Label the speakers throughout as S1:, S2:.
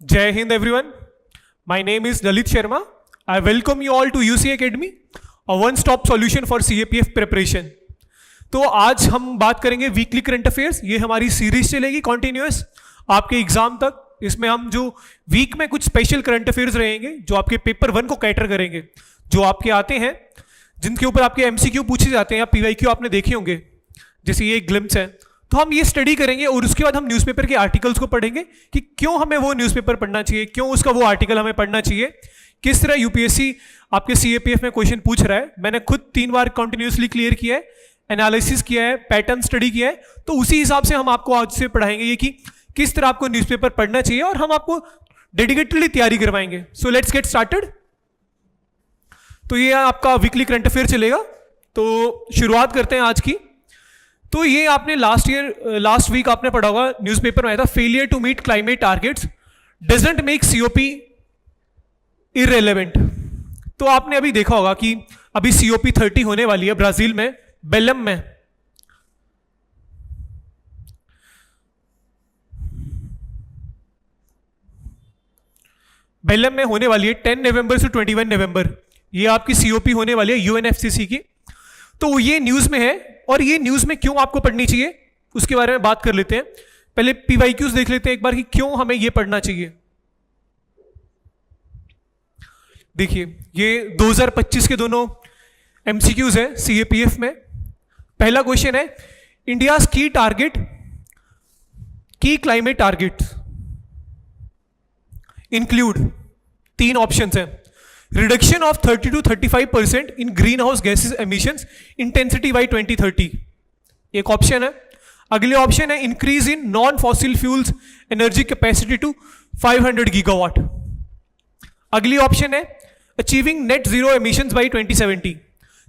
S1: Jai Hind everyone. My name is Lalit Sharma. I welcome you all to UC Academy, a one-stop solution for CAPF preparation. तो आज हम बात करेंगे weekly current affairs. ये हमारी series चलेगी continuous आपके एग्जाम तक. इसमें हम जो वीक में कुछ स्पेशल करंट अफेयर्स रहेंगे जो आपके पेपर 1 को कैटर करेंगे, जो आपके आते हैं, जिनके ऊपर आपके एमसीक्यू पूछे जाते हैं या पीवाईक्यू आपने देखे होंगे, जैसे ये एक ग्लिम्स है. तो हम ये स्टडी करेंगे और उसके बाद हम न्यूज़पेपर के आर्टिकल्स को पढ़ेंगे कि क्यों हमें वो न्यूज़पेपर पढ़ना चाहिए, क्यों उसका वो आर्टिकल हमें पढ़ना चाहिए, किस तरह यूपीएससी आपके सीएपीएफ में क्वेश्चन पूछ रहा है. मैंने खुद 3 बार कंटिन्यूसली क्लियर किया है, एनालिसिस किया है, पैटर्न स्टडी किया है. तो उसी हिसाब से हम आपको आज से पढ़ाएंगे ये कि किस तरह आपको न्यूज़पेपर पढ़ना चाहिए और हम आपको डेडिकेटेडली तैयारी करवाएंगे. So let's get started. तो ये आपका वीकली करंट अफेयर चलेगा. तो शुरुआत करते हैं आज की. तो ये आपने लास्ट वीक आपने पढ़ा होगा, न्यूज़पेपर में आया था, failure to meet climate targets doesn't make COP irrelevant. तो आपने अभी देखा होगा कि अभी सीओपी 30 होने वाली है ब्राजील में, बेलम में. बेलम में होने वाली है 10 नवंबर से 21 नवंबर. ये आपकी सीओपी होने वाली है यूएनएफसीसी की. तो ये न्यूज़ में है और ये न्यूज़ में क्यों आपको पढ़नी चाहिए उसके बारे में बात कर लेते हैं. पहले पीवाईक्यूज देख लेते हैं एक बार कि क्यों हमें ये पढ़ना चाहिए. देखिए ये 2025 के दोनों एमसीक्यूज है सीएपीएफ में. पहला क्वेश्चन है, इंडिया की टारगेट, की क्लाइमेट टारगेट इंक्लूड, 3 ऑप्शंस हैं. Reduction of 30 to 35% in green house gases emissions intensity by 2030, एक ऑप्शन है. अगले ऑप्शन है, increase in non fossil fuels energy capacity to 500 gigawatt. अगली ऑप्शन है, achieving net zero emissions by 2070.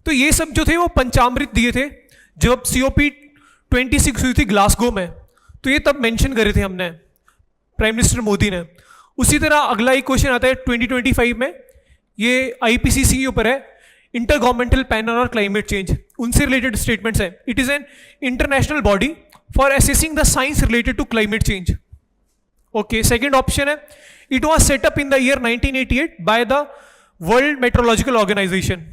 S1: तो ये सब जो थे वो पंचामृत दिए थे जब सीओपी 26 हुई थी ग्लासगो में. तो ये तब मेंशन करे थे हमने, प्राइम मिनिस्टर मोदी ने. उसी तरह अगला एक क्वेश्चन आता है 2025 में, ये आईपीसीसी के ऊपर है, इंटर गवर्नमेंटल पैनल और क्लाइमेट चेंज, उनसे रिलेटेड स्टेटमेंट्स है. It is an international body for assessing the science related to climate change. Okay, second option है, it was set up in the year 1988 by the world meteorological organisation.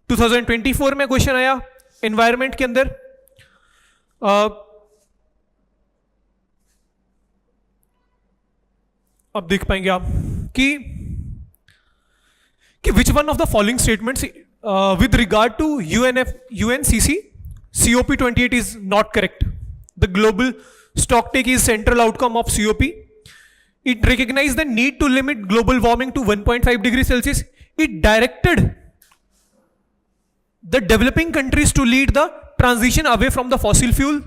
S1: 2024 में question आया environment के अंदर. अब देख पाएंगे आप कि which one of the following statements with regard to UNCC COP28 is not correct. The global stocktake is central outcome of COP. It recognized the need to limit global warming to 1.5 degrees Celsius. It directed the developing countries to lead the transition away from the fossil fuel.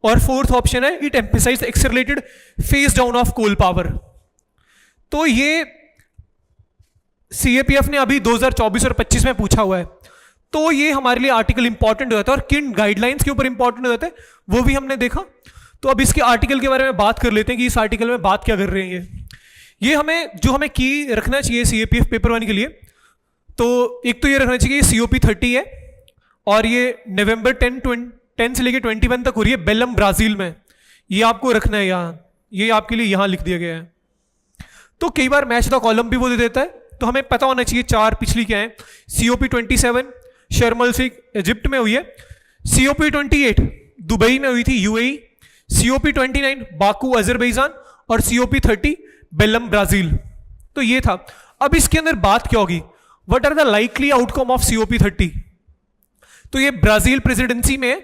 S1: और fourth option है, it emphasized accelerated phase down of coal power. तो ये CAPF ने अभी 2024 और 25 में पूछा हुआ है. तो ये हमारे लिए आर्टिकल इंपॉर्टेंट हो जाता है और किन गाइडलाइंस के ऊपर इंपॉर्टेंट हो जाता है वो भी हमने देखा. तो अब इसके आर्टिकल के बारे में बात कर लेते हैं कि इस आर्टिकल में बात क्या कर रहे हैं. ये हमें की रखना चाहिए सीएपीएफ पेपर 1 के लिए. तो एक तो ये रखना चाहिए सीओपी 30 है और ये नवंबर 10 से लेकर 21 तक हो रही है बेलम ब्राजील में. ये आपको रखना है यहाँ, ये आपके लिए यहाँ लिख दिया गया है. तो कई बार मैच द कॉलम भी वो दे देता है, तो हमें पता होना चाहिए 4 पिछली क्या है. सीओपी 27 शर्म एल शेख इजिप्ट में हुई है. सीओपी 28 दुबई में हुई थी यूएई. सीओपी 29 बाकू अजरबैजान और सीओपी 30 बेलम ब्राजील. तो ये था. अब इसके अंदर बात क्या होगी, what are the likely outcome of COP 30. तो ये ब्राजील प्रेसिडेंसी में है.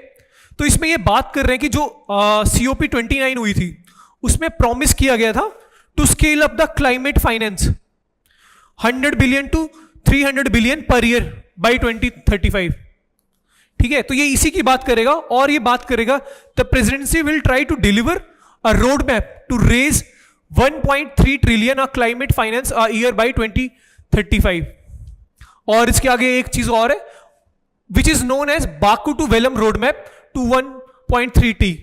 S1: तो इसमें ये बात कर रहे हैं कि जो सीओपी 29 हुई थी उसमें प्रॉमिस किया गया था to scale up the climate finance 100 billion to 300 billion per year by 2035. ठीक है, तो ये इसी की बात करेगा और ये बात करेगा the presidency will try to deliver a road map to raise 1.3 trillion of climate finance a year by 2035. और इसके आगे एक चीज और है which is known as Baku to Belem road map to 1.3T.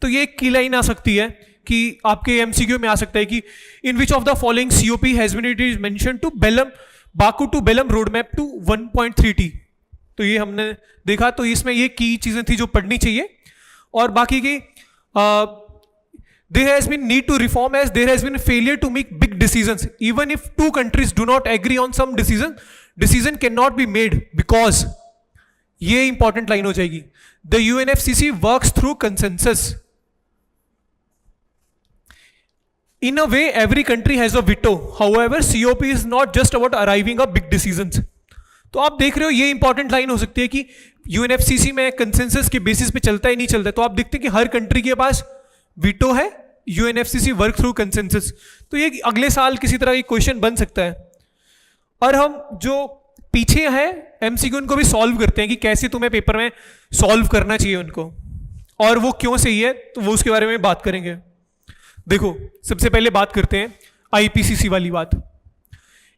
S1: तो ये एक की लाइन आ सकती है कि आपके एमसीक्यू में आ सकता है कि in which of the following COP has been it is mention to Belem Baku to Belem road map to 1.3T. तो ये हमने देखा. तो इसमें ये की चीजें थी जो पढ़नी चाहिए. और बाकी की there has been need to reform as there has been failure to make big decisions. Even if two countries do not agree on some decision cannot be made because, ये इंपॉर्टेंट लाइन हो जाएगी, the UNFCCC works through consensus. In a way, every country has a veto. However, COP is not just about arriving at big decisions. तो आप देख रहे हो ये important line हो सकती है कि यूएनएफसीसी में कंसेंसस के बेसिस पे चलता ही नहीं चलता है। तो आप देखते हैं कि हर कंट्री के पास वीटो है, यूएनएफसीसी वर्क थ्रू कंसेंसस। तो ये अगले साल किसी तरह की क्वेश्चन बन सकता है। और हम जो पीछे है एमसीक्यू उनको भी सॉल्व करते हैं कि कैसे तुम्हें पेपर में सॉल्व करना चाहिए उनको, और वो क्यों सही है, तो वो उसके बारे में बात करेंगे। देखो, सबसे पहले बात करते हैं आईपीसीसी वाली बात।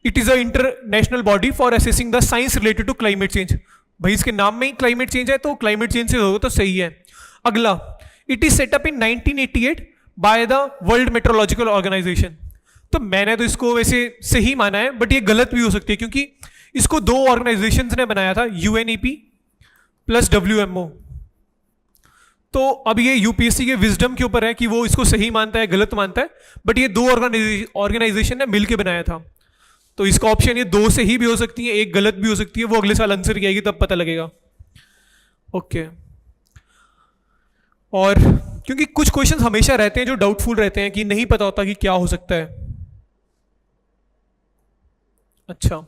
S1: It is a international body for assessing the science related to climate change. भाई इसके नाम में ही क्लाइमेट चेंज है, तो क्लाइमेट चेंज से होगा तो सही है। अगला, it is set up in 1988 by the world meteorological organization. तो मैंने तो इसको वैसे सही माना है, बट ये गलत भी हो सकती है क्योंकि इसको दो ऑर्गेनाइजेशंस ने बनाया था, यूएनईपी प्लस डब्ल्यूएमओ। तो अब ये यूपीएससी के विजडम के ऊपर है कि वो इसको सही मानता है गलत मानता है, बट ये दो ऑर्गेनाइजेशन ने मिलकर बनाया था। तो इसका ऑप्शन ये दो सही भी हो सकती है, एक गलत भी हो सकती है, वो अगले साल आंसर की आएगी तब पता लगेगा। ओके, और क्योंकि कुछ क्वेश्चंस हमेशा रहते हैं जो डाउटफुल रहते हैं कि नहीं पता होता कि क्या हो सकता है। अच्छा,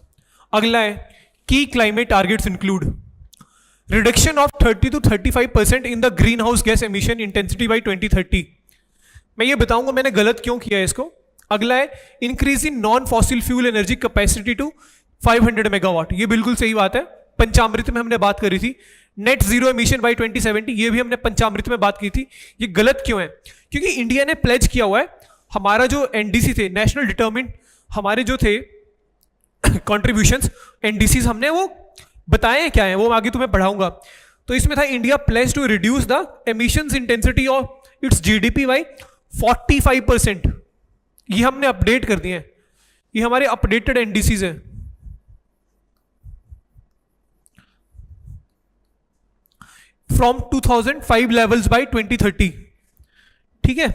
S1: अगला है की climate targets include reduction of 30 to 35% in the green house gas emission intensity by 2030। मैं ये बताऊंगा मैंने गलत क्यों किया है इसको। अगला है increase in non fossil fuel energy capacity to 500 megawatt. ये बिल्कुल सही बात है, पंचामृत में हमने बात करी थी। नेट जीरो एमिशन बाय 2070, ये भी हमने पंचामृत में बात की थी। ये गलत क्यों है? क्योंकि इंडिया ने प्लेज किया हुआ है, हमारा जो एनडीसी थे, नेशनल डिटर्मिन्ड हमारे जो थे कॉन्ट्रीब्यूशंस, एनडीसीज हमने वो बताए हैं क्या है, वो आगे तुम्हें पढ़ाऊंगा। तो इसमें था India pledge to reduce the emissions intensity of its GDP by 45%। ये हमने अपडेट कर दिए हैं, ये हमारे अपडेटेड एनडीसीज हैं। From 2005 levels by 2030। ठीक है,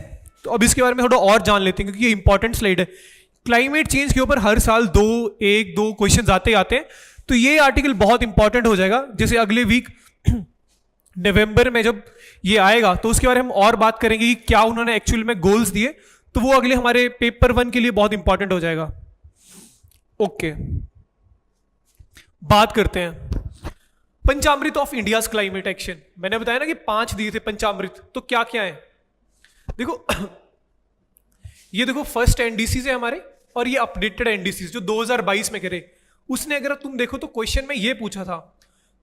S1: तो अब इसके बारे में थोड़ा और जान लेते हैं क्योंकि ये इंपॉर्टेंट स्लाइड है। क्लाइमेट चेंज के ऊपर हर साल एक दो क्वेश्चंस आते हैं, तो ये आर्टिकल बहुत इंपॉर्टेंट हो जाएगा। जैसे अगले वीक नवंबर में जब ये आएगा तो उसके बारे में हम और बात करेंगे कि क्या उन्होंने एक्चुअल में गोल्स दिए, तो वो अगले हमारे पेपर 1 के लिए बहुत इंपॉर्टेंट हो जाएगा। ओके, बात करते हैं पंचामृत ऑफ इंडियाज क्लाइमेट एक्शन। मैंने बताया ना कि 5 दिए थे पंचामृत, तो क्या क्या है देखो। ये देखो, फर्स्ट एनडीसी है हमारे, और ये अपडेटेड एनडीसी जो 2022 में करे। उसने अगर तुम देखो तो क्वेश्चन में ये पूछा था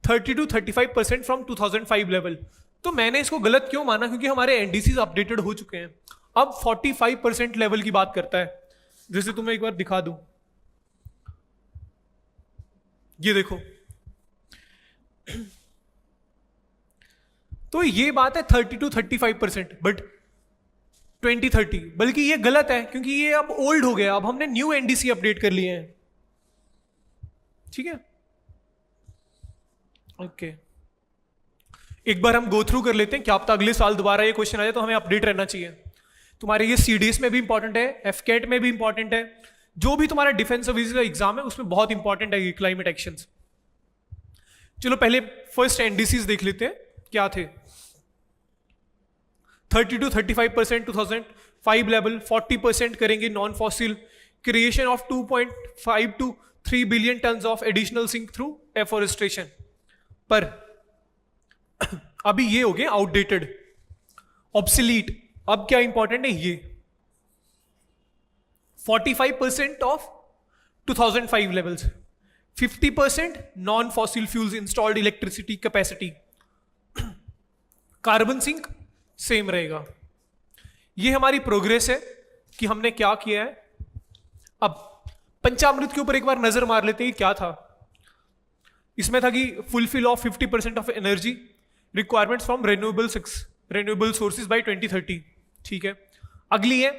S1: 30 to 35% फ्रॉम 2005 लेवल। तो मैंने इसको गलत क्यों माना? क्योंकि हमारे एनडीसी अपडेटेड हो चुके हैं। अब 45% लेवल की बात करता है। जैसे तुम्हें एक बार दिखा दूं, ये देखो, तो ये बात है 30 to 35%, बट 2030, बल्कि ये गलत है क्योंकि ये अब ओल्ड हो गया। अब हमने न्यू एनडीसी अपडेट कर लिए हैं। ठीक है, ओके, एक बार हम गो थ्रू कर लेते हैं, क्या पता अगले साल दोबारा ये क्वेश्चन आ जाए, तो हमें अपडेट रहना चाहिए। तुम्हारे ये सीडीएस में भी इंपॉर्टेंट है, एफकेट में भी इंपॉर्टेंट है, जो भी तुम्हारा डिफेंस सर्विसेज का एग्जाम है उसमें बहुत इंपॉर्टेंट है ये क्लाइमेट एक्शंस। चलो पहले फर्स्ट एनडीसीज देख लेते हैं क्या थे। 30 to 35% 2005 लेवल, 40% करेंगे non fossil, creation of 2.5 to 3 billion tonnes of additional sink through afforestation. पर अभी ये हो गया आउटडेटेड, ऑब्सोलीट। अब क्या इंपॉर्टेंट है, ये 45% of 2005 levels, 50% non fossil fuels installed electricity capacity, carbon sink same रहेगा। ये हमारी प्रोग्रेस है कि हमने क्या किया है। अब पंचामृत के ऊपर एक बार नजर मार लेते हैं क्या था। इसमें था कि fulfil of 50% of energy requirements from renewable sources by 2030। ठीक है, अगली है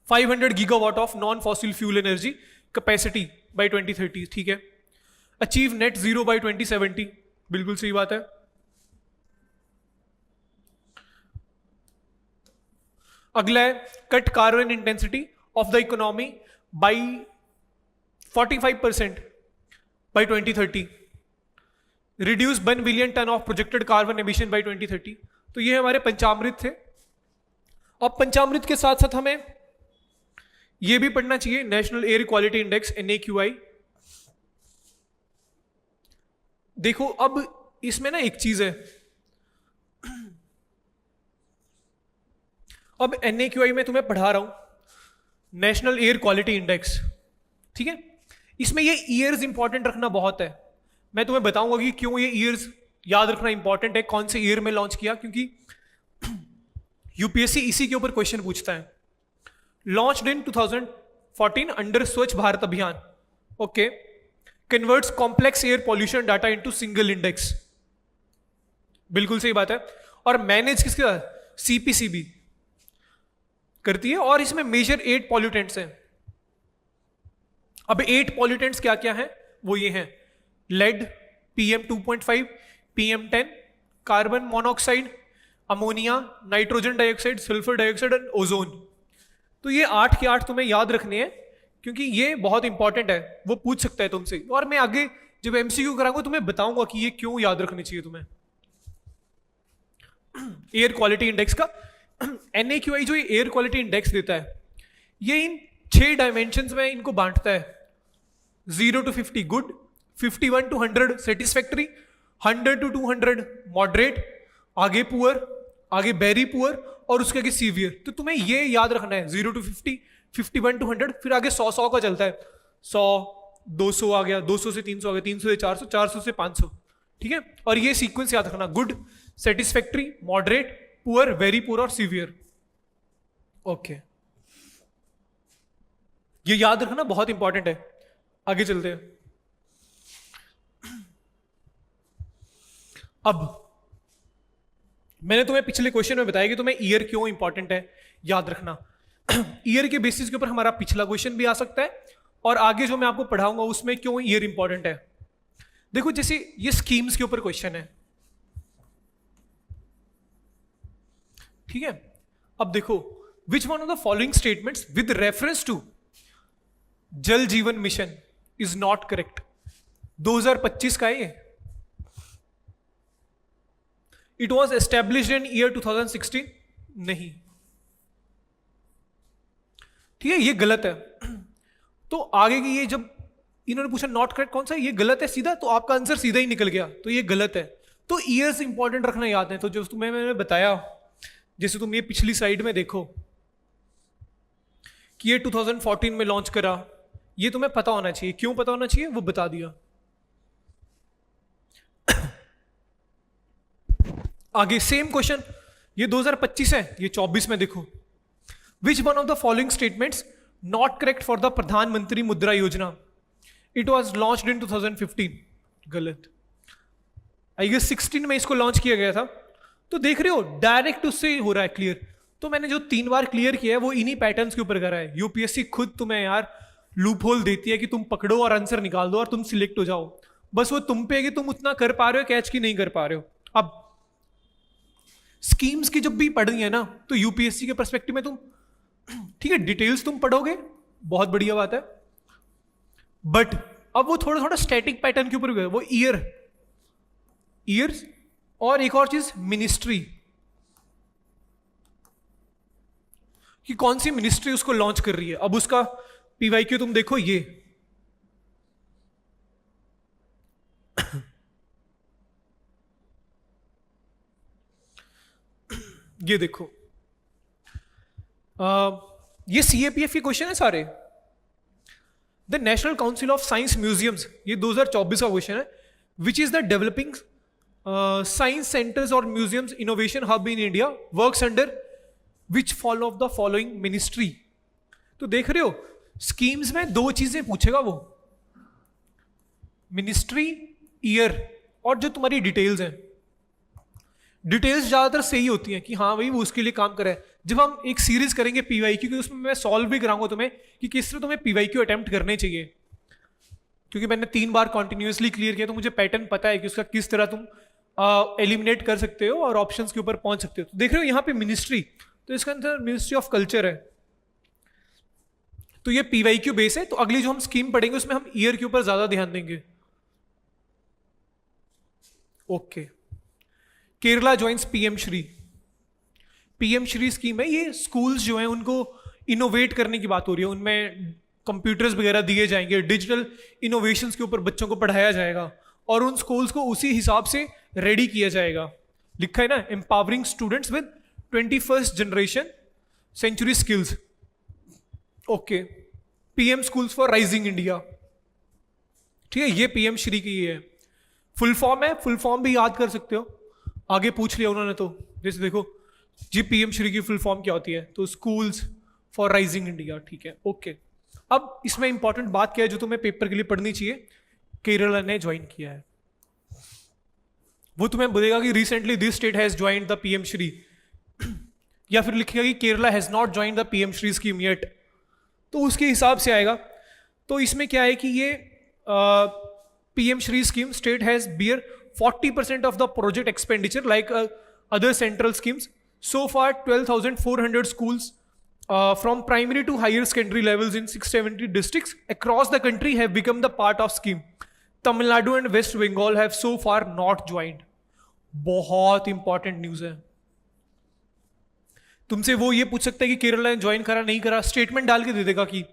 S1: 500 gigawatt of non fossil fuel energy capacity by 2030। ठीक है, अचीव नेट जीरो बाय 2070, बिल्कुल सही बात है। अगला है cut carbon intensity of the economy by 45% by 2030, reduce 1 billion ton of projected carbon emission by 2030। तो ये हमारे पंचामृत थे। अब पंचामृत के साथ साथ हमें ये भी पढ़ना चाहिए, national air quality index NAQI। देखो अब इसमें ना एक चीज है, अब NAQI में तुम्हें पढ़ा रहा हूं नेशनल एयर क्वालिटी इंडेक्स, ठीक है। इसमें ये ईयर्स इंपॉर्टेंट रखना बहुत है। मैं तुम्हें बताऊंगा कि क्यों ये ईयर्स याद रखना इंपॉर्टेंट है, कौन से ईयर में लॉन्च किया, क्योंकि यूपीएससी इसी के ऊपर क्वेश्चन पूछता है। लॉन्च्ड इन 2014 अंडर स्वच्छ भारत अभियान, okay. Converts complex air pollution data into single index, बिल्कुल सही बात है। और मैनेज किसके साथ, CPCB करती है। और इसमें मेजर 8 पॉल्यूटेंट्स हैं। अब 8 पॉल्यूटेंट्स क्या क्या हैं, वो ये हैं lead, PM2.5, PM10, carbon monoxide, ammonia, nitrogen dioxide, sulphur dioxide and ozone. तो ये 8 के 8 तुम्हें याद रखने हैं, क्योंकि ये बहुत इंपॉर्टेंट है, वो पूछ सकता है तुमसे। और मैं आगे जब MCQ कराऊंगा तुम्हें बताऊंगा कि ये क्यों याद रखनी चाहिए तुम्हें। एयर क्वालिटी इंडेक्स का NAQI जो ये एयर क्वालिटी इंडेक्स देता है, ये इन 6 डायमेंशंस में इनको बांटता है। 0 to 50 good, 51 to 100 satisfactory, 100 to 200 moderate, आगे पुअर, आगे वेरी पुअर, और उसके आगे सीवियर। तो तुम्हें ये याद रखना है 0 to 50, 51 to 100, फिर आगे 100 का चलता है, 100, 200 आ गया, 200 से 300 आ गया, 300 से 400, 400 से 500, ठीक है। और ये सीक्वेंस याद रखना, good, satisfactory, moderate, poor, very poor और सीवियर, ओके। ये याद रखना बहुत इंपॉर्टेंट है। आगे चलते हैं। अब मैंने तुम्हें पिछले क्वेश्चन में बताया कि तुम्हें ईयर क्यों इंपॉर्टेंट है याद रखना। ईयर के बेसिस के ऊपर हमारा पिछला क्वेश्चन भी आ सकता है, और आगे जो मैं आपको पढ़ाऊंगा उसमें क्यों ईयर इंपॉर्टेंट है। देखो जैसे ये स्कीम्स के ऊपर क्वेश्चन है, ठीक है। अब देखो, which one of the following statements with reference to Jal Jeevan mission is not correct. 2025 का है ये। It was established in year 2016, नहीं, ठीक है, ये गलत है। तो आगे की ये जब इन्होंने पूछा नॉट करेक्ट कौन सा है, ये गलत है सीधा, तो आपका आंसर सीधा ही निकल गया, तो ये गलत है। तो ईयर्स इंपॉर्टेंट रखना याद है। तो जो तुम्हें मैंने बताया, जैसे तुम ये पिछली साइड में देखो कि ये 2014 में लॉन्च करा, ये तुम्हें पता होना चाहिए। क्यों पता होना चाहिए वो बता दिया। आगे सेम क्वेश्चन, ये 2025 है, ये 24 में देखो। Which one of the following statements not correct for the प्रधानमंत्री मुद्रा योजना, इट वॉज लॉन्च्ड इन 2015, गलत। आई गेस 16 में इसको लॉन्च किया गया था। तो देख रहे हो डायरेक्ट उससे हो रहा है क्लियर। तो मैंने जो 3 बार क्लियर किया है वो इन्हीं पैटर्न्स के ऊपर करा है। यूपीएससी खुद तुम्हें यार लूप होल देती है कि तुम पकड़ो और आंसर निकाल दो और तुम सिलेक्ट हो जाओ। बस वो तुम पे है कि तुम उतना कर पा रहे हो कैच की नहीं कर पा रहे हो। अब स्कीम्स की जब भी पढ़नी है ना, तो यूपीएससी के पर्सपेक्टिव में तुम, ठीक है, डिटेल्स तुम पढ़ोगे, बहुत बढ़िया बात है, बट अब वो थोड़ा थोड़ा स्टैटिक पैटर्न के ऊपर गए। वो ईयर्स और एक और चीज मिनिस्ट्री, कि कौन सी मिनिस्ट्री उसको लॉन्च कर रही है। अब उसका पीवाईक्यू तुम देखो, ये देखो, ये सीएपीएफ के क्वेश्चन है सारे। The national council of science museums, ये 2024 का क्वेश्चन है। Which is the developing science centres और museums innovation hub in India, works under which follow of the following ministry. तो देख रहे हो स्कीम्स में 2 चीजें पूछेगा वो, मिनिस्ट्री, ईयर, और जो तुम्हारी डिटेल्स हैं। डिटेल्स ज्यादातर सही होती हैं कि हाँ भाई वो उसके लिए काम करे। जब हम एक सीरीज करेंगे पीवाईक्यू की, उसमें मैं सॉल्व भी कराऊंगा तुम्हें कि किस तरह तुम्हें पीवाईक्यू अटेम्प्ट करने चाहिए, क्योंकि मैंने 3 बार कॉन्टिन्यूसली क्लियर किया, तो मुझे पैटर्न पता है कि उसका किस तरह तुम एलिमिनेट कर सकते हो और ऑप्शंस के ऊपर पहुंच सकते हो। तो देख रहे हो यहाँ पे मिनिस्ट्री तो इसके अंदर मिनिस्ट्री ऑफ कल्चर है। तो ये पीवाईक्यू बेस है। तो अगली जो हम स्कीम पढ़ेंगे उसमें हम ईयर के ऊपर ज्यादा ध्यान देंगे। Okay, Kerala joins PM Shri. PM SHRI scheme है, ये स्कूल्स जो हैं उनको इनोवेट करने की बात हो रही है, उनमें कंप्यूटर्स वगैरह दिए जाएंगे, डिजिटल इनोवेशंस के ऊपर बच्चों को पढ़ाया जाएगा और उन स्कूल्स को उसी हिसाब से रेडी किया जाएगा। लिखा है ना, empowering students with 21st generation century skills. Okay, PM schools for rising India. ठीक है, ये पीएम श्री की है, फुल फॉर्म है, फुल फॉर्म भी याद कर सकते हो, आगे पूछ लिया उन्होंने तो। जैसे देखो जी, पीएम श्री की फुल फॉर्म क्या होती है, तो स्कूल्स फॉर राइजिंग इंडिया। ठीक है, ओके। अब इसमें इंपॉर्टेंट बात क्या है जो तुम्हें पेपर के लिए पढ़नी चाहिए, केरला ने ज्वाइन किया है। वो तुम्हें बोलेगा कि recently this state has joined the PM Shri, या फिर लिखेगा कि Kerala has not joined the PM SHRI scheme yet, तो उसके हिसाब से आएगा। तो इसमें क्या है कि ये PM SHRI scheme state has bear 40% of the project expenditure like other central schemes. So far 12,400 schools from primary to higher secondary levels in 670 districts across the country have become the part of scheme. Tamil Nadu and West Bengal have so far not joined. बहुत important news है। तुमसे वो ये पूछ सकता है कि केरला ने ज्वाइन करा नहीं करा, स्टेटमेंट डाल के दे देगा कि,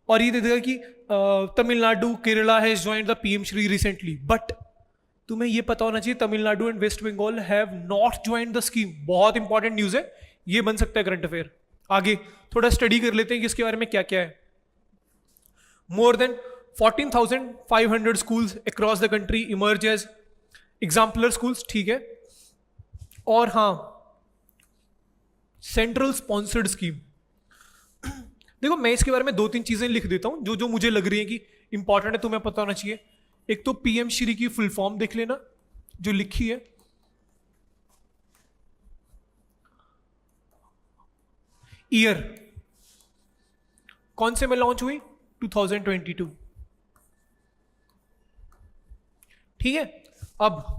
S1: और ये दे देगा कि Tamil Nadu Kerala has joined the PM SHRI recently, but तुम्हें ये पता होना चाहिए Tamil Nadu and West Bengal have not joined the scheme. बहुत इंपॉर्टेंट न्यूज है, ये बन सकता है करंट अफेयर। आगे थोड़ा स्टडी कर लेते हैं कि इसके बारे में क्या क्या है। More than 14,500 schools across the country emerge as exemplar schools। ठीक है, और हाँ, सेंट्रल स्पॉन्सर्ड स्कीम। देखो मैं इसके बारे में 2-3 चीजें लिख देता हूं जो जो मुझे लग रही है कि इंपॉर्टेंट है, तुम्हें पता होना चाहिए। एक तो पीएम श्री की फुल फॉर्म देख लेना जो लिखी है, ईयर कौन से में लॉन्च हुई, 2022। ठीक है, अब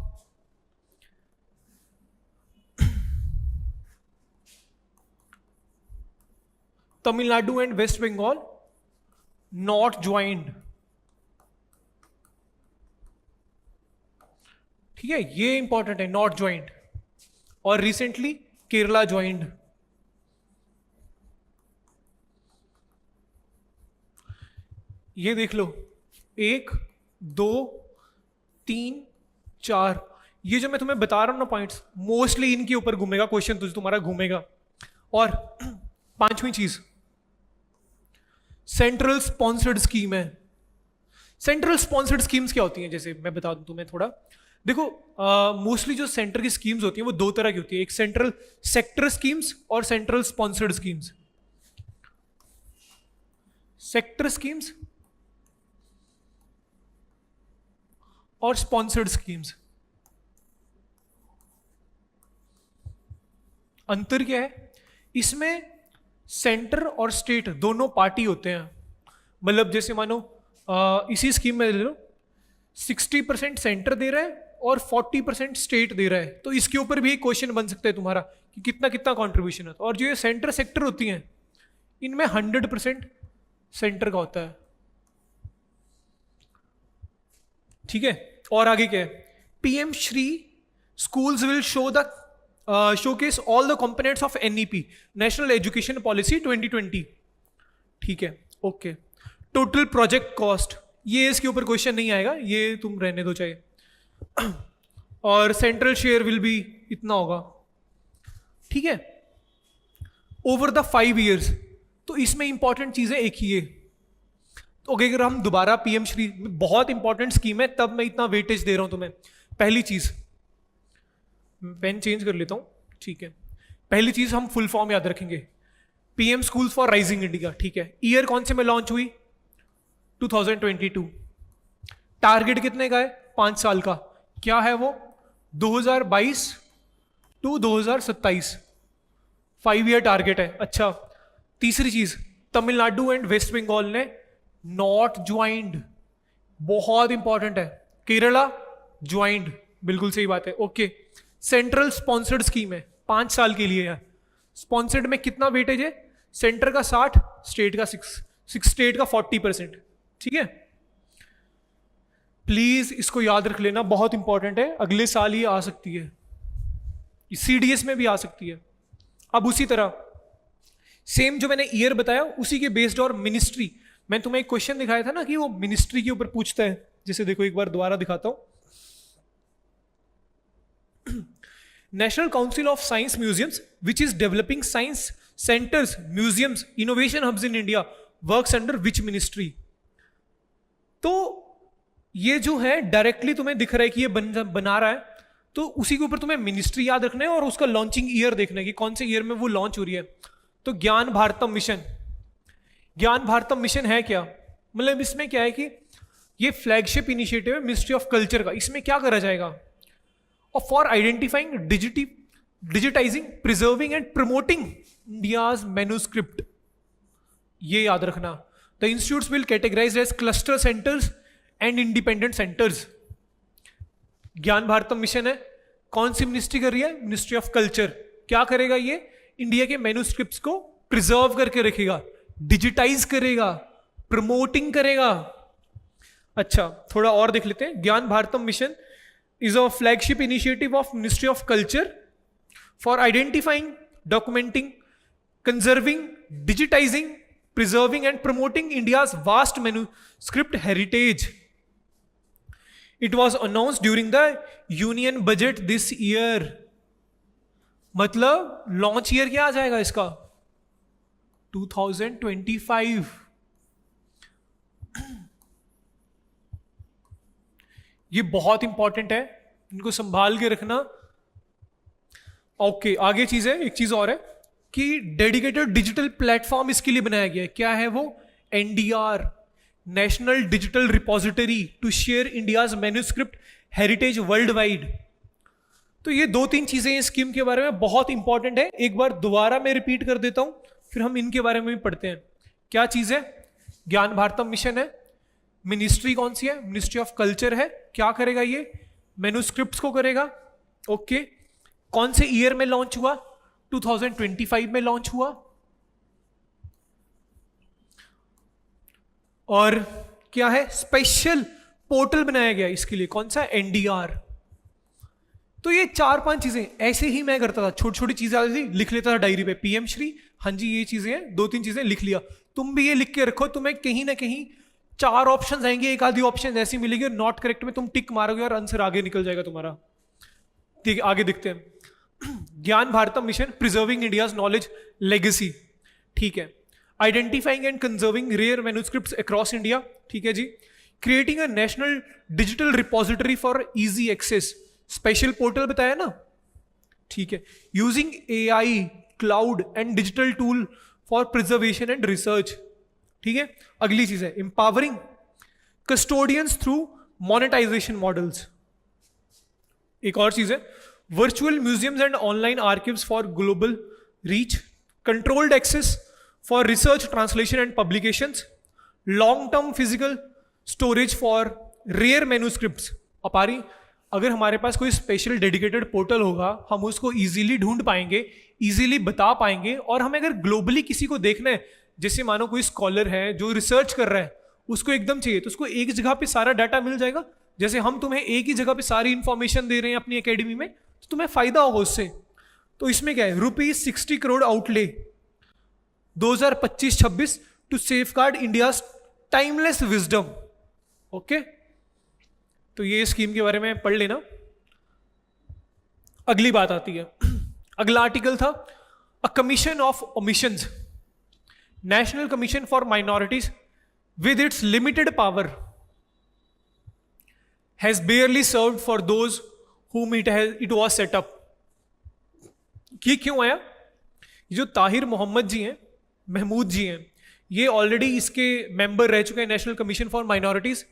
S1: Tamil Nadu and West Bengal not joined. ठीक है, ये इंपॉर्टेंट है, नॉट ज्वाइंड। और रिसेंटली केरला ज्वाइंड। ये देख लो, 1 2 3 4, ये जो मैं तुम्हें बता रहा हूं ना पॉइंट्स, मोस्टली इनके ऊपर घूमेगा क्वेश्चन, तुझे तुम्हारा घूमेगा। और 5वीं चीज सेंट्रल स्पॉन्सर्ड स्कीम है। सेंट्रल स्पॉन्सर्ड स्कीम्स क्या होती हैं, जैसे मैं बता दूं तुम्हें थोड़ा। देखो मोस्टली जो सेंटर की स्कीम्स होती हैं वो 2 तरह की होती है, एक सेंट्रल सेक्टर स्कीम्स और central sponsored schemes. Sector schemes और स्पॉन्सर्ड स्कीम्स, अंतर क्या है इसमें? सेंटर और स्टेट दोनों पार्टी होते हैं। मतलब जैसे मानो इसी स्कीम में ले लो, 60% सेंटर दे रहा है और 40% स्टेट दे रहा है, तो इसके ऊपर भी एक क्वेश्चन बन सकता है तुम्हारा कि कितना कितना कंट्रीब्यूशन है। और जो ये सेंटर सेक्टर होती हैं इनमें 100% सेंटर का होता है। ठीक है, और आगे क्या है, PM Shri schools will showcase all the components of NEP, national education policy 2020। ठीक है, ओके। टोटल प्रोजेक्ट कॉस्ट, ये इसके ऊपर क्वेश्चन नहीं आएगा, ये तुम रहने दो चाहे। और सेंट्रल शेयर विल बी इतना होगा। ठीक है, ओवर द 5 years, तो इसमें इंपॉर्टेंट चीजें एक ही है। तो अगर हम दोबारा पीएम श्री, बहुत इंपॉर्टेंट स्कीम है तब मैं इतना वेटेज दे रहा हूं तुम्हें। पहली चीज, पेन चेंज कर लेता हूं। ठीक है, पहली चीज हम फुल फॉर्म याद रखेंगे, PM schools for rising India. ठीक है, ईयर कौन से में लॉन्च हुई, 2022। टारगेट कितने का है, 5 साल का। क्या है वो, 2022 to 2027, 5 year टारगेट है। अच्छा, तीसरी चीज, तमिलनाडु एंड वेस्ट बंगाल ने नॉट ज्वाइंड, बहुत इंपॉर्टेंट है। केरला ज्वाइंड, बिल्कुल सही बात है। ओके, सेंट्रल स्पॉन्सर्ड स्कीम है, 5 साल के लिए है। स्पॉन्सर्ड में कितना वेटेज है? सेंटर का 60, स्टेट का 6 स्टेट का 40%। ठीक है, प्लीज इसको याद रख लेना, बहुत इंपॉर्टेंट है, अगले साल ये आ सकती है, सीडीएस में भी आ सकती है। अब उसी तरह सेम जो मैंने ईयर बताया उसी के बेस्ड और मिनिस्ट्री, मैं तुम्हें एक क्वेश्चन दिखाया था ना कि वो मिनिस्ट्री के ऊपर पूछता है, जैसे देखो एक बार दोबारा दिखाता हूं। National council of science museums which is developing science centres, museums, innovation hubs in India, works under which ministry. तो ये जो है डायरेक्टली तुम्हें दिख रहा है कि ये बना रहा है, तो उसी के ऊपर तुम्हें मिनिस्ट्री याद रखना है और उसका लॉन्चिंग ईयर देखना है कि कौन से ईयर में वो लॉन्च हो रही है। तो ज्ञान भारतम मिशन, ज्ञान भारतम मिशन है क्या? मतलब इसमें क्या है कि ये फ्लैगशिप इनिशिएटिव है मिनिस्ट्री ऑफ कल्चर का। इसमें क्या करा जाएगा? और for identifying, digitising, preserving and promoting India's manuscript, ये याद रखना। The institutes will categorise as cluster centres and independent centres. Gyan Bharatam mission है, कौन सी मिनिस्ट्री कर रही है? Ministry of culture. क्या करेगा ये? इंडिया के मैन्यूस्क्रिप्ट्स को प्रिजर्व करके रखेगा, डिजिटाइज करेगा, प्रमोटिंग करेगा। अच्छा, थोड़ा और देख लेते हैं। Gyan Bharatam mission is a flagship initiative of Ministry of Culture for identifying, documenting, conserving, digitizing, preserving and promoting India's vast manuscript heritage. It was announced during the Union Budget this year. मतलब launch year क्या आ जाएगा इसका? 2025। ये बहुत important है, इनको संभाल के रखना। ओके, आगे चीज है, एक चीज और है कि डेडिकेटेड डिजिटल प्लेटफॉर्म इसके लिए बनाया गया है। क्या है वो? NDR, national digital repository to share India's manuscript heritage world wide. तो ये 2-3 चीजें इस स्कीम के बारे में बहुत इंपॉर्टेंट है। एक बार दोबारा मैं रिपीट कर देता हूं, फिर हम इनके बारे में भी पढ़ते हैं। क्या चीज है? ज्ञान भारतम मिशन है, मिनिस्ट्री कौन सी है? मिनिस्ट्री ऑफ कल्चर है। क्या करेगा ये? मैन्यूस्क्रिप्ट्स को करेगा। ओके, कौन से ईयर में लॉन्च हुआ? 2025 में लॉन्च हुआ। और क्या है? स्पेशल पोर्टल बनाया गया इसके लिए, कौन सा? एनडीआर। तो ये 4-5 चीजें ऐसे ही मैं करता था, छोटी छोटी चीजें आती थी, लिख लेता था डायरी पे, पीएम श्री, हाँ जी ये चीजें हैं, 2-3 चीजें लिख लिया। तुम भी ये लिख के रखो, तुम्हें कहीं ना कहीं 4 ऑप्शन आएंगे, एक आधी ऑप्शन ऐसी मिलेगी, नॉट करेक्ट में तुम टिक मारोगे और आंसर आगे निकल जाएगा तुम्हारा। ठीक है, आगे देखते हैं। Gyan Bharatam mission, preserving India's knowledge legacy. ठीक है, identifying and conserving rare manuscripts across India. ठीक है जी। Creating a national digital repository for easy access, special portal बताया ना। ठीक है, using AI, cloud and digital tool for preservation and research. ठीक है, अगली चीज है empowering custodians through monetisation models. एक और चीज है virtual museums and online archives for global reach, controlled access for research, translation and publications, long term physical storage for rare manuscripts. अपारी, अगर हमारे पास कोई स्पेशल डेडिकेटेड पोर्टल होगा, हम उसको इजीली ढूंढ पाएंगे, इजीली बता पाएंगे। और हमें अगर ग्लोबली किसी को देखना है, जैसे मानो कोई स्कॉलर है जो रिसर्च कर रहा है, उसको एकदम चाहिए तो उसको एक जगह पे सारा डाटा मिल जाएगा। जैसे हम तुम्हें एक ही जगह पे सारी इंफॉर्मेशन दे रहे हैं अपनी एकेडमी में, तो तुम्हें फायदा होगा उससे। तो इसमें क्या है? ₹60 crore outlay 2025-26 to safeguard India's timeless wisdom. Okay, तो ये स्कीम के बारे में पढ़ लेना। अगली बात आती है, अगला आर्टिकल था a commission of omissions, national commission for minorities with its limited power has barely served for those whom it was set up। ये क्यों आया? जो ताहिर मोहम्मद जी हैं, महमूद जी हैं, ये ऑलरेडी इसके मेंबर रह चुके हैं नेशनल कमीशन फॉर माइनॉरिटीज।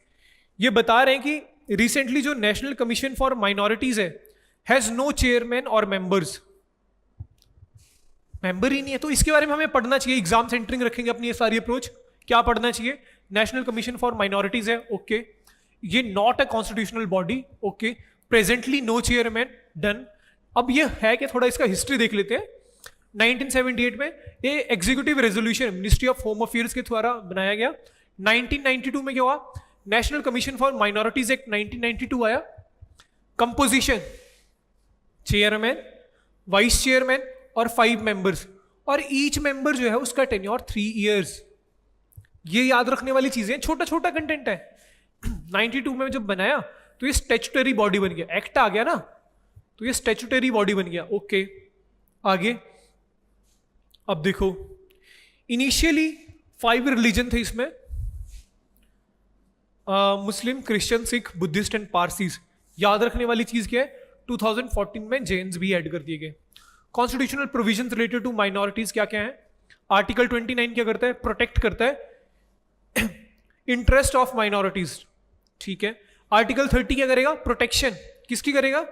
S1: ये बता रहे हैं कि रिसेंटली जो नेशनल कमीशन फॉर माइनॉरिटीज है हैज नो चेयरमैन और मेंबर्स, मेंबर ही नहीं है। तो इसके बारे में हमें पढ़ना चाहिए, एग्जाम सेंटरिंग रखेंगे अपनी ये सारी अप्रोच। क्या पढ़ना चाहिए? नेशनल कमीशन फॉर माइनॉरिटीज है, ओके, ये not a constitutional body, okay, presently no chairman, done. अब ये है कि थोड़ा इसका हिस्ट्री देख लेते हैं। 1978 में ये executive resolution ministry of home affairs के द्वारा बनाया गया। 1992 में क्या हुआ, national commission for minorities act 1992 आया। कंपोजिशन, चेयरमैन, वाइस चेयरमैन और 5 मेंबर्स, और ईच मेंबर जो है उसका टेन्योर 3 इयर्स। ये याद रखने वाली चीजें, छोटा छोटा कंटेंट है। 92 में जब बनाया तो ये स्टैट्यूटरी बॉडी बन गया, एक्ट आ गया ना, तो ये स्टैट्यूटरी बॉडी बन गया। ओके, आगे अब देखो, इनिशियली 5 रिलीजन थे इसमें, Muslim, Christian, Sikh, Buddhist and Parsis. याद रखने वाली चीज क्या है, 2014 में जैन्स भी ऐड कर दिए गए। Constitutional provisions related to minorities क्या क्या है? आर्टिकल 29 क्या करता है, प्रोटेक्ट करता है इंटरेस्ट ऑफ माइनॉरिटीज, ठीक है। आर्टिकल 30 क्या करेगा, प्रोटेक्शन किसकी करेगा,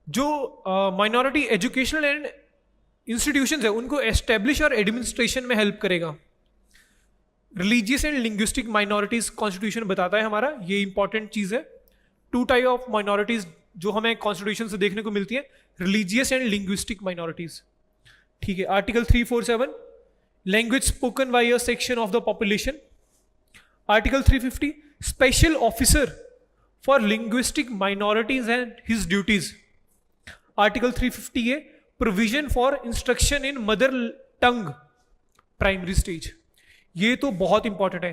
S1: जो माइनॉरिटी एजुकेशनल एंड इंस्टीट्यूशंस है उनको एस्टेब्लिश और एडमिनिस्ट्रेशन में हेल्प करेगा। Religious and linguistic minorities constitution बताता है हमारा, ये इंपॉर्टेंट चीज है। 2 टाइप ऑफ माइनॉरिटीज जो हमें कॉन्स्टिट्यूशन से देखने को मिलती है, रिलीजियस एंड लिंग्विस्टिक माइनॉरिटीज, ठीक है। Article 347 language spoken by a section of the population. Article 350 special officer for linguistic minorities and his duties. Article 350 है provision for instruction in mother tongue primary stage. ये तो बहुत important है।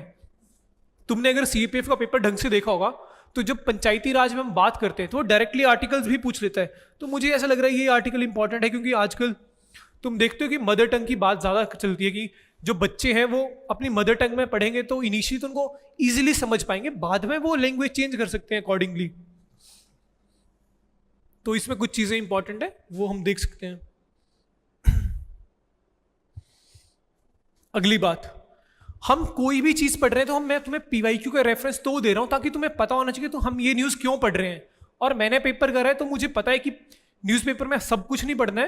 S1: तुमने अगर CPF का पेपर ढंग से देखा होगा तो जब पंचायती राज में हम बात करते हैं तो डायरेक्टली आर्टिकल्स भी पूछ लेता है। तो मुझे ऐसा लग रहा है ये आर्टिकल इंपॉर्टेंट है, क्योंकि आजकल तुम देखते हो कि मदर टंग की बात ज्यादा चलती है, कि जो बच्चे हैं वो अपनी मदर टंग में पढ़ेंगे तो इनिशियली तो उनको इजीली समझ पाएंगे, बाद में वो लैंग्वेज चेंज कर सकते हैं अकॉर्डिंगली। तो इसमें कुछ चीजें इंपॉर्टेंट है, वो हम देख सकते हैं। अगली बात, हम कोई भी चीज पढ़ रहे हैं तो मैं तुम्हें पीवाईक्यू का रेफरेंस तो दे रहा हूं ताकि तुम्हें पता होना चाहिए तो हम ये न्यूज क्यों पढ़ रहे हैं। और मैंने पेपर करा है तो मुझे पता है कि न्यूज़पेपर में सब कुछ नहीं पढ़ना है,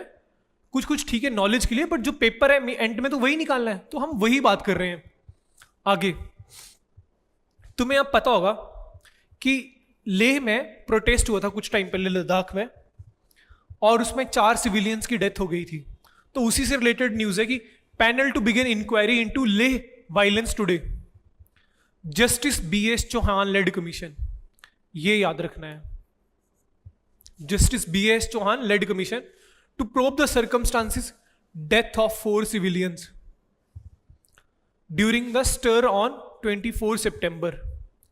S1: कुछ कुछ ठीक है नॉलेज के लिए, बट जो पेपर है एंड में तो वही निकालना है, तो हम वही बात कर रहे हैं। आगे तुम्हें अब पता होगा कि लेह में प्रोटेस्ट हुआ था कुछ टाइम पहले लद्दाख में, और उसमें 4 सिविलियंस की डेथ हो गई थी। तो उसी से रिलेटेड न्यूज है कि panel to begin inquiry into Leh violence today, Justice BS Chauhan led commission. ये याद रखना है, Justice BS Chauhan led commission to probe the circumstances death of 4 civilians during the stir on 24 September.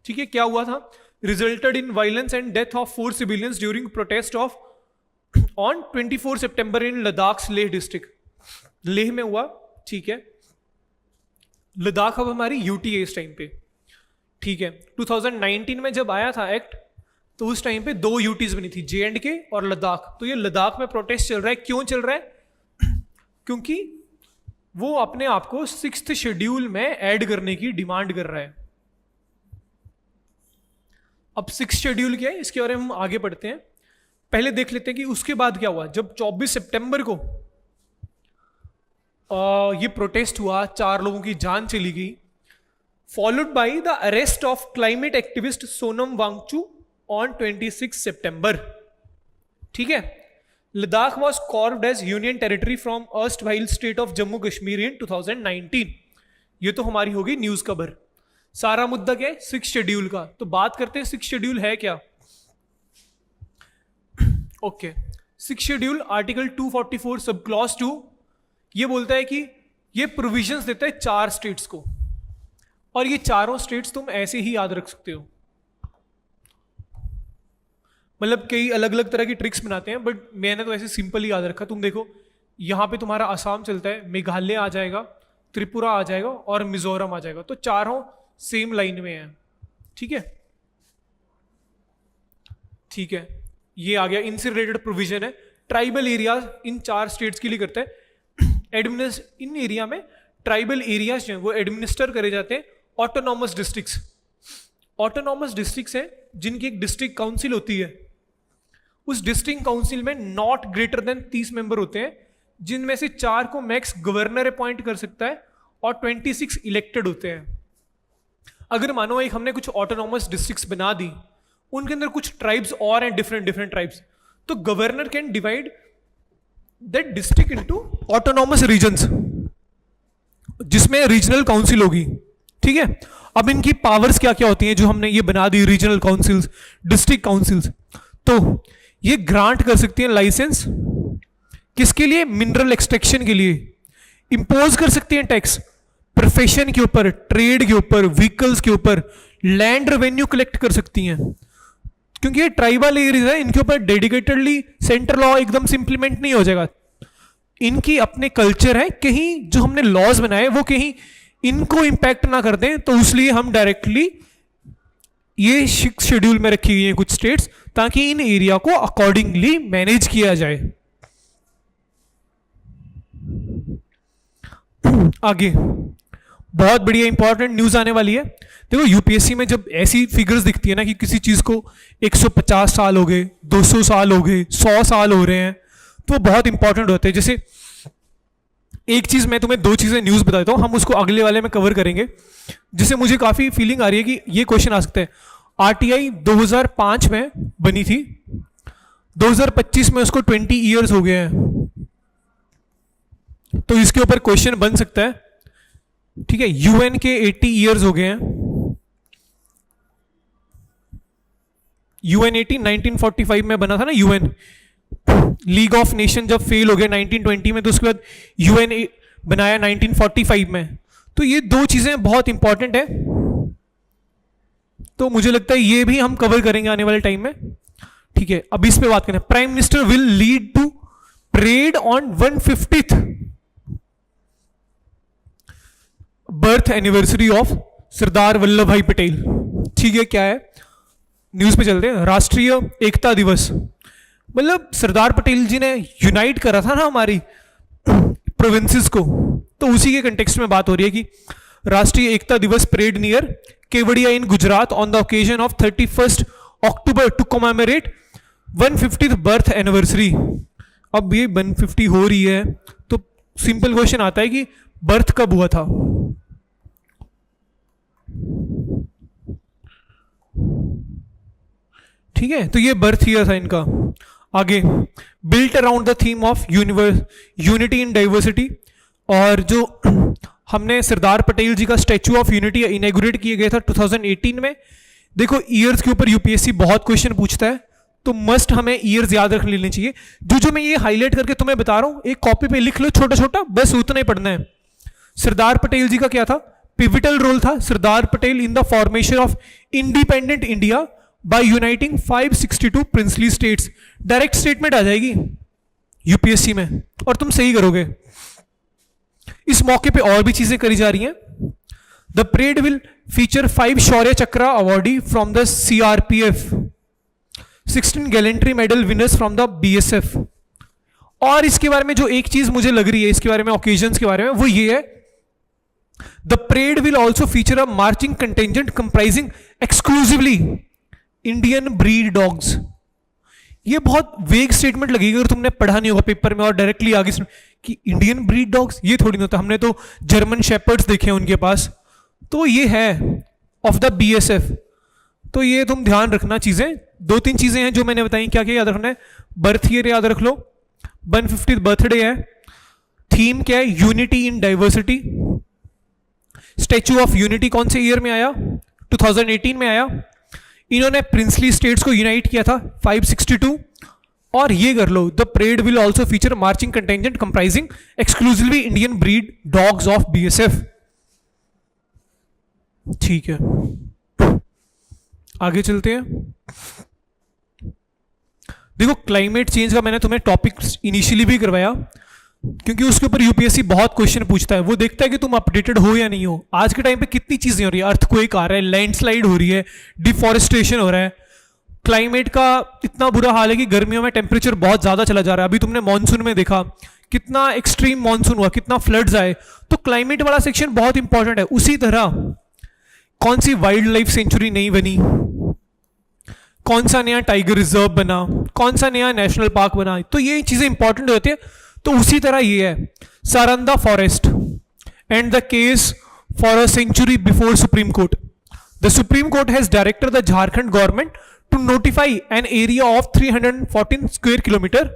S1: ठीक है, क्या हुआ था, resulted in violence and death of 4 civilians during protest of on 24 September in Ladakh Leh district. Leh में हुआ, ठीक है। लद्दाख अब हमारी यूटी है इस टाइम पे, ठीक है। 2019 में जब आया था एक्ट तो उस टाइम पे 2 यूटीज बनी थी, JNK और लद्दाख। तो ये लद्दाख में प्रोटेस्ट चल रहा है, क्यों चल रहा है, क्योंकि वो अपने आप को 6th शेड्यूल में ऐड करने की डिमांड कर रहा है। अब 6th शेड्यूल क्या है इसके बारे में हम आगे पढ़ते हैं, पहले देख लेते हैं कि उसके बाद क्या हुआ। जब 24 सितंबर को ये प्रोटेस्ट हुआ, 4 लोगों की जान चली गई, followed by the arrest of climate activist Sonam Wangchuk on 26 सितंबर। ठीक है, Ladakh was carved as union territory from erstwhile state of Jammu Kashmir in 2019। ये तो हमारी होगी न्यूज खबर। सारा मुद्दा क्या है, 6th शेड्यूल का। तो बात करते हैं 6th शेड्यूल है क्या। Okay, 6th schedule article 244 sub clause 2 ये बोलता है कि ये प्रोविजंस देता है 4 स्टेट्स को, और ये चारों स्टेट्स तुम ऐसे ही याद रख सकते हो। मतलब कई अलग अलग तरह की ट्रिक्स बनाते हैं, बट मैंने तो ऐसे सिंपल ही याद रखा। तुम देखो यहां पे तुम्हारा असम चलता है, मेघालय आ जाएगा, त्रिपुरा आ जाएगा और मिजोरम आ जाएगा। तो चारों सेम लाइन में है, ठीक है। ठीक है, ये आ गया, इनसे रिलेटेड प्रोविजन है। ट्राइबल एरिया इन 4 स्टेट्स के लिए करता है इन एरिया में ट्राइबल एरियाज जो है वो एडमिनिस्टर करे जाते हैं ऑटोनॉमस डिस्ट्रिक्ट्स। ऑटोनॉमस डिस्ट्रिक्ट्स हैं जिनकी एक डिस्ट्रिक्ट काउंसिल होती है। उस डिस्ट्रिक्ट काउंसिल में नॉट ग्रेटर देन 30 मेंबर होते हैं, जिनमें से 4 को मैक्स गवर्नर अपॉइंट कर सकता है और 26 इलेक्टेड होते हैं। अगर मानो एक हमने कुछ ऑटोनॉमस डिस्ट्रिक्ट्स बना दी, उनके अंदर कुछ ट्राइब्स और हैं, डिफरेंट ट्राइब्स, तो governor can divide that district into autonomous regions जिसमें रीजनल काउंसिल होगी, ठीक है। अब इनकी पावर्स क्या क्या होती हैं जो हमने ये बना दी, रीजनल काउंसिल्स, डिस्ट्रिक्ट काउंसिल्स। तो ये ग्रांट कर सकती हैं लाइसेंस, किसके लिए? मिनरल एक्सट्रैक्शन के लिए। इंपोज कर सकती हैं टैक्स प्रोफेशन के ऊपर, ट्रेड के ऊपर, व्हीकल्स के ऊपर, लैंड रेवेन्यू कलेक्ट कर सकती हैं, क्योंकि ये ट्राइबल एरिया है, इनके ऊपर डेडिकेटेडली सेंट्रल लॉ एकदम से इंप्लीमेंट नहीं हो जाएगा। इनकी अपने कल्चर है, कहीं जो हमने लॉज बनाए वो कहीं इनको इंपैक्ट ना कर दें, तो इसलिए हम डायरेक्टली ये शेड्यूल में रखी गई है कुछ स्टेट्स, ताकि इन एरिया को अकॉर्डिंगली मैनेज किया जाए। आगे बहुत बढ़िया इंपॉर्टेंट न्यूज आने वाली है। देखो यूपीएससी में जब ऐसी फिगर्स दिखती है ना कि किसी चीज को 150 साल हो गए, 200 साल हो गए, 100 साल हो रहे हैं, तो बहुत इंपॉर्टेंट होते हैं। जैसे एक चीज मैं तुम्हें, दो चीजें न्यूज बता देता हूं, हम उसको अगले वाले में कवर करेंगे। जिससे मुझे काफी फीलिंग आ रही है कि ये क्वेश्चन आ सकते हैं। आरटीआई 2005 में बनी थी, 2025 में उसको 20 ईयर्स हो गए हैं, तो इसके ऊपर क्वेश्चन बन सकता है, ठीक है। यूएन के 80 ईयर्स हो गए हैं, यूएन 1945 में बना था ना यूएन। लीग ऑफ नेशन जब फेल हो गया 1920 में, तो उसके बाद यूएन बनाया 1945 में। तो ये दो चीजें बहुत इंपॉर्टेंट है, तो मुझे लगता है ये भी हम कवर करेंगे आने वाले टाइम में, ठीक है। अब इस पे बात करें, prime minister will lead to parade on 150th birth anniversary of Sardar Vallabhbhai Patel, ठीक है। क्या है, न्यूज पे चलते हैं। राष्ट्रीय एकता दिवस, मतलब सरदार पटेल जी ने यूनाइट करा था ना हमारी प्रोविंसेस को, तो उसी के कंटेक्स्ट में बात हो रही है कि Rashtriya Ekta Diwas parade near Kevadia in Gujarat on the occasion of 31 October to commemorate 150th birth anniversary. अब ये 150 हो रही है, तो सिंपल क्वेश्चन आता है कि बर्थ कब हुआ था? ठीक है, तो ये बर्थ ईयर था इनका। आगे, built around the theme of unity in diversity, और जो हमने सरदार पटेल जी का स्टैचू ऑफ यूनिटी इनॉग्रेट किया गया था 2018 में। देखो ईयर्स के ऊपर यूपीएससी बहुत क्वेश्चन पूछता है, तो मस्ट हमें ईयर्स याद रख लेने चाहिए। जो मैं ये हाईलाइट करके तुम्हें बता रहा हूं, एक कॉपी पे लिख लो छोटा छोटा, बस उतना ही पढ़ना है। सरदार पटेल जी का क्या था? पिविटल रोल था Sardar Patel in the formation of independent India by uniting 562 princely states. Direct statement आ जाएगी यूपीएससी में, और तुम सही करोगे। इस मौके पे और भी चीजें करी जा रही हैं। द परेड विल फीचर 5 शौर्य चक्र awardee from the CRPF, 16 gallantry medal winners from the BSF. और इसके बारे में जो एक चीज मुझे लग रही है इसके बारे में, ओकेजन्स के बारे में, वो ये है, the parade will also feature a marching contingent comprising exclusively Indian breed dogs. ये बहुत वेग स्टेटमेंट लगेगी अगर तुमने पढ़ा नहीं होगा पेपर में और डायरेक्टली आगे कि इंडियन ब्रीड डॉग्स, ये थोड़ी ना होता। हमने तो जर्मन शेपर्ड्स देखे हैं उनके पास, तो ये है ऑफ द बीएसएफ। तो ये तुम ध्यान रखना चीजें, 2-3 चीजें हैं जो मैंने बताई। क्या क्या याद रखना है? बर्थ ईयर याद रख लो, 150th बर्थडे है। थीम क्या है? Unity in diversity. Statue of unity कौन से ईयर में आया? 2018 में आया। इन्होंने प्रिंसली स्टेट्स को यूनाइट किया था 562। और ये कर लो, the parade will also feature marching contingent comprising exclusively Indian breed dogs of BSF. ठीक है, आगे चलते हैं। देखो क्लाइमेट चेंज का मैंने तुम्हें टॉपिक इनिशियली भी करवाया, क्योंकि उसके ऊपर यूपीएससी बहुत क्वेश्चन पूछता है। वो देखता है कि तुम अपडेटेड हो या नहीं हो। आज के टाइम पे कितनी चीजें हो रही है, अर्थक्वेक आ रहा है, लैंडस्लाइड हो रही है, डिफॉरेस्टेशन हो रहा है, क्लाइमेट का इतना बुरा हाल है कि गर्मियों में टेम्परेचर बहुत ज्यादा चला जा रहा है। अभी तुमने मानसून में देखा कितना एक्सट्रीम मानसून हुआ, कितना फ्लड्स आए। तो क्लाइमेट वाला सेक्शन बहुत इंपॉर्टेंट है। उसी तरह कौन सी वाइल्ड लाइफ सेंचुरी नहीं बनी, कौन सा नया टाइगर रिजर्व बना, कौन सा नया नेशनल पार्क बना, तो ये चीजें इंपॉर्टेंट होती है। तो उसी तरह ये है Saranda forest and the case for a sanctuary before Supreme Court. The Supreme Court has directed the Jharkhand government to notify an area of 314 square kilometre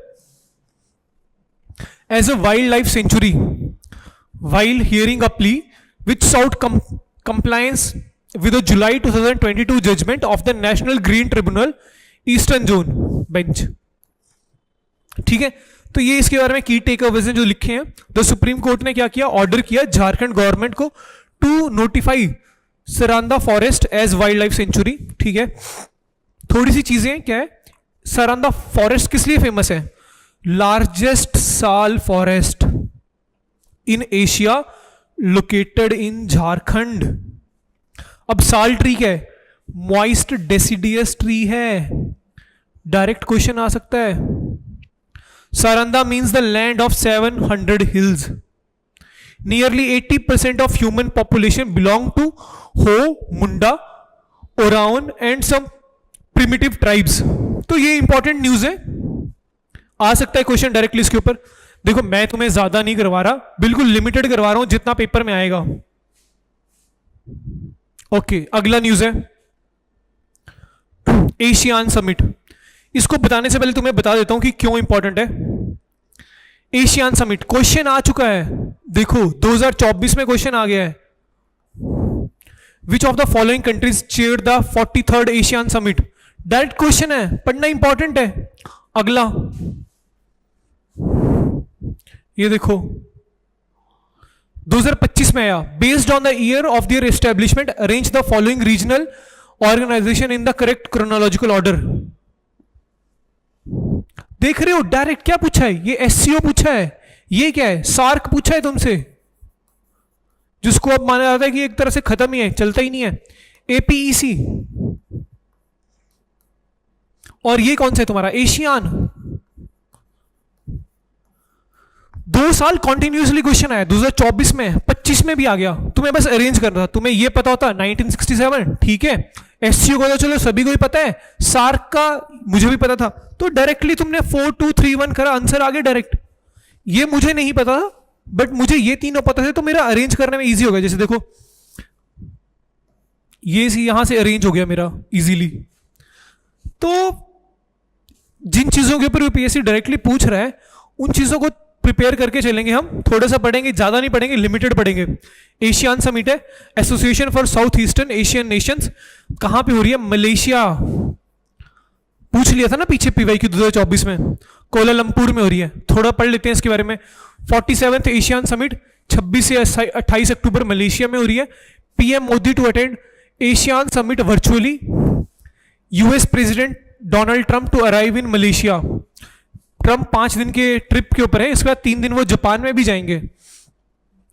S1: as a wildlife sanctuary while hearing a plea which sought compliance with the July 2022 judgment of the National Green Tribunal Eastern Zone Bench. ठीक है, तो ये इसके बारे में की take Awez जो लिखे हैं. द सुप्रीम कोर्ट ने क्या किया, ऑर्डर किया झारखंड गवर्नमेंट को to notify Saranda forest as wildlife sanctuary. ठीक है, थोड़ी सी चीजें क्या है, सरांदा फॉरेस्ट किस लिए फेमस है? लार्जेस्ट साल forest in Asia located in Jharkhand. अब साल ट्री क्या है? मॉइस्ट डेसिडियस ट्री है. डायरेक्ट क्वेश्चन आ सकता है. Saranda means the land of 700 hills. Nearly 80% of human population belong to Ho, Munda, Oraon and some primitive tribes. तो ये इंपॉर्टेंट न्यूज है, आ सकता है क्वेश्चन डायरेक्टली इसके ऊपर. देखो मैं तुम्हें ज्यादा नहीं करवा रहा, बिल्कुल लिमिटेड करवा रहा हूं जितना पेपर में आएगा. ओके, अगला न्यूज है एशियान समिट. इसको बताने से पहले तुम्हें बता देता हूं कि क्यों इंपॉर्टेंट है. एशियान समिट क्वेश्चन आ चुका है, देखो 2024 में क्वेश्चन आ गया है. Which of the following countries chaired the 43rd ASEAN summit. Direct question है, पढ़ना इंपॉर्टेंट है. अगला ये देखो 2025 में आया. Based on the year of their establishment arrange the following regional organisation in the correct chronological order. देख रहे हो डायरेक्ट क्या पूछा है, ये एससीओ पूछा है. ये क्या है, सार्क पूछा है तुमसे, जिसको अब माना जाता है कि एक तरह से खत्म ही है, चलता ही नहीं है. एपीईसी. और ये कौन सा है तुम्हारा, एशियान. 2 साल कॉन्टिन्यूसली क्वेश्चन आया. 2024 में, 25 में भी आ गया. तुम्हें बस अरेंज करना था. तुम्हें ये पता होता 1967, ठीक है. एससीओ को तो चलो सभी को ही पता है, सार्क का मुझे भी पता था, तो डायरेक्टली तुमने 4 2 3 1 करा, आंसर आ गया डायरेक्ट. ये मुझे नहीं पता था, बट मुझे ये तीनों पता थे, तो मेरा अरेंज करने में इजी हो गया. जैसे देखो ये यहां से अरेंज हो गया मेरा इजीली. तो जिन चीजों के ऊपर यूपीएससी डायरेक्टली पूछ रहा है उन चीजों को प्रिपेयर करके चलेंगे. हम थोड़ा सा पढ़ेंगे, ज्यादा नहीं पढ़ेंगे, लिमिटेड पढ़ेंगे. एशियान समिट है, association for south eastern Asian Nations. कहां पे हो रही है? मलेशिया. पूछ लिया था ना पीछे पीवाईक्यू 2024 में, कोलालंपुर में हो रही है. थोड़ा पढ़ लेते हैं इसके बारे में. 47th एशियन समिट 26 से 28 अक्टूबर मलेशिया में हो रही है. PM Modi to attend ASEAN summit virtually. US president Donald Trump to arrive in Malaysia. Trump 5 दिन के ट्रिप के ऊपर है, इसके बाद 3 दिन वो जापान में भी जाएंगे.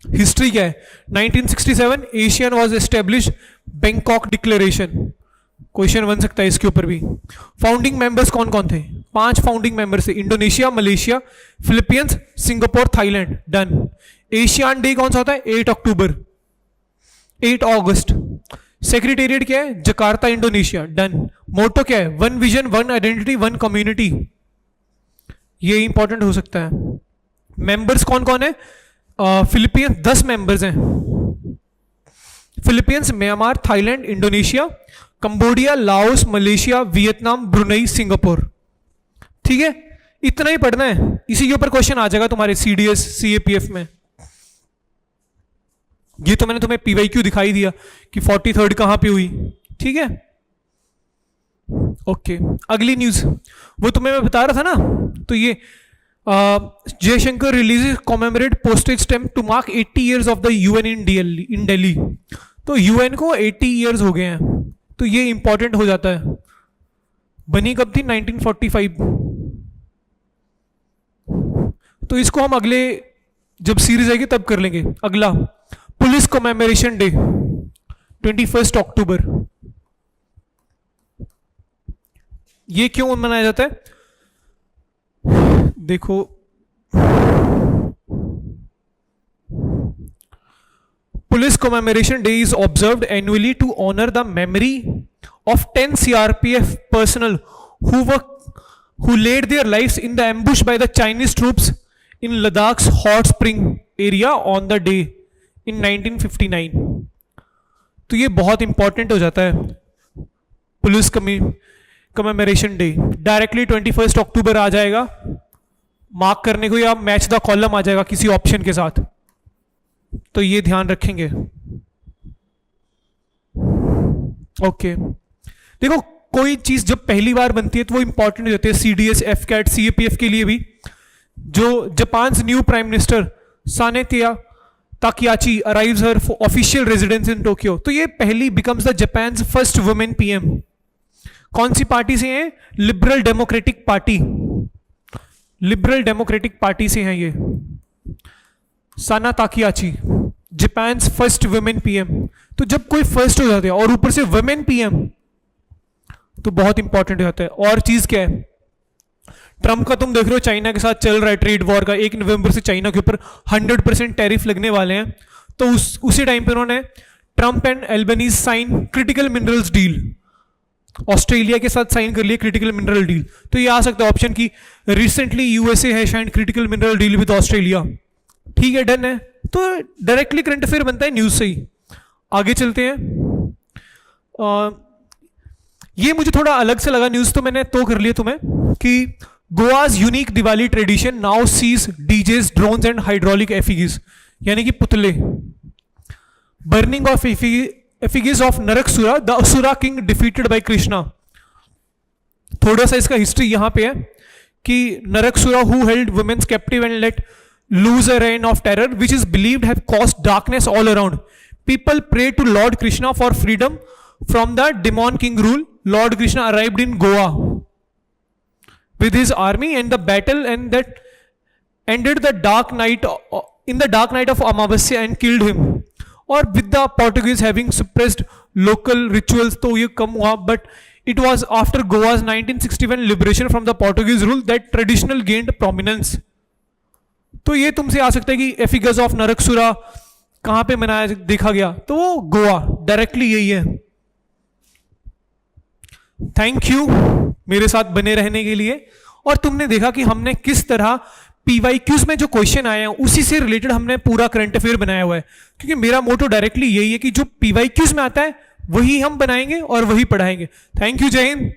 S1: हिस्ट्री क्या है? 1967 Asian was establish, Bangkok declaration. Question बन सकता है इसके ऊपर भी. फाउंडिंग मेंबर्स कौन कौन थे? 5 फाउंडिंग मेंबर्स थे. Indonesia, Malaysia, Philippines, Singapore, Thailand. Done. ASEAN day कौन सा होता है? 8 अक्टूबर, 8 अगस्त. सेक्रेटेरिएट क्या है? Jakarta, Indonesia. डन. मोटो क्या है? 1 विजन 1 आइडेंटिटी 1 कम्युनिटी. ये इंपॉर्टेंट हो सकता है. मेंबर्स कौन कौन है? फिलीपींस 10 मेंबर्स हैं. Philippines, Myanmar, Thailand, Indonesia, Cambodia, Laos, Malaysia, Vietnam, Brunei, Singapore. ठीक है, इतना ही पढ़ना है. इसी के ऊपर क्वेश्चन आ जाएगा तुम्हारे सीडीएस सीएपीएफ में. ये तो मैंने तुम्हें पीवाईक्यू दिखाई दिया कि 43rd कहां पे हुई. ठीक है, ओके. अगली न्यूज वो तुम्हें मैं बता रहा था ना, तो ये Jaishankar releases commemorative postage stamp to mark 80 years of the UN in Delhi. तो यूएन को 80 years हो गए हैं, तो ये इंपॉर्टेंट हो जाता है. बनी कब थी? 1945. तो इसको हम अगले जब सीरीज आएगी तब कर लेंगे. अगला पुलिस कॉमेमोरेशन डे 21 अक्टूबर. ये क्यों मनाया जाता है? देखो police commemoration day is observed annually to honour the memory of 10 CRPF personnel who laid their lives in the ambush by the Chinese troops in Ladakh's hot spring area on the day in 1959. तो ये बहुत important हो जाता है. Police commemoration day directly 21 अक्टूबर आ जाएगा. Mark करने को या मैच द कॉलम आ जाएगा किसी ऑप्शन के साथ, तो ये ध्यान रखेंगे। ओके देखो, कोई चीज जब पहली बार बनती है तो वो इंपॉर्टेंट होती है, CDS, FCAT, CAPF के लिए भी। जो Japan new prime minister Sanae Takaichi arrives her official residence in Tokyo, तो ये पहली becomes the Japan first women PM। कौन सी पार्टी से है? Liberal Democratic Party, Liberal Democratic Party से हैं ये। Sana Takaichi Japan first women PM। तो जब कोई फर्स्ट हो जाते हैं और ऊपर से वुमेन PM, तो बहुत इंपॉर्टेंट हो जाता है। और चीज क्या है, ट्रंप का तुम देख रहे हो चाइना के साथ चल रहा है ट्रेड वॉर का, 1 नवंबर से चाइना के ऊपर 100% टैरिफ लगने वाले हैं। तो उसी टाइम पे उन्होंने Trump and Albanese sign critical minerals deal, Australia के साथ साइन कर लिया क्रिटिकल मिनरल डील। तो ये आ सकता है ऑप्शन की रिसेंटली USA है शायद critical mineral deal with Australia. ठीक है, डन है। तो डायरेक्टली करंट अफेयर बनता है न्यूज से ही। आगे चलते हैं। ये मुझे थोड़ा अलग से लगा न्यूज, तो मैंने तो कर लिया तुम्हें कि Goa's unique Diwali tradition now sees DJs, drones and hydraulic effigies, यानी कि पुतले। Burning of effigies of Narakasura, the Asura king defeated by Krishna। थोड़ा सा इसका हिस्ट्री यहां पे है कि Narakasura who held women's captive and let loose a reign of terror which is believed have caused darkness all around. People pray to Lord Krishna for freedom from the demon king rule. Lord Krishna arrived in Goa with his army and the battle, and that ended the dark night in the dark night of Amavasya and killed him. और with the Portuguese having suppressed local rituals, तो ये कम हुआ। But it was after Goa's 1961 liberation from the Portuguese rule that traditional gained prominence. तो ये तुमसे आ सकता है कि एफिगस ऑफ नरकसुरा कहां पे मनाया देखा गया, तो वो गोवा, डायरेक्टली यही है। थैंक यू मेरे साथ बने रहने के लिए। और तुमने देखा कि हमने किस तरह PYQs में जो क्वेश्चन आए हैं उसी से रिलेटेड हमने पूरा करंट अफेयर बनाया हुआ है, क्योंकि मेरा मोटो डायरेक्टली यही है कि जो PYQs में आता है वही हम बनाएंगे और वही पढ़ाएंगे। थैंक यू, जय हिंद।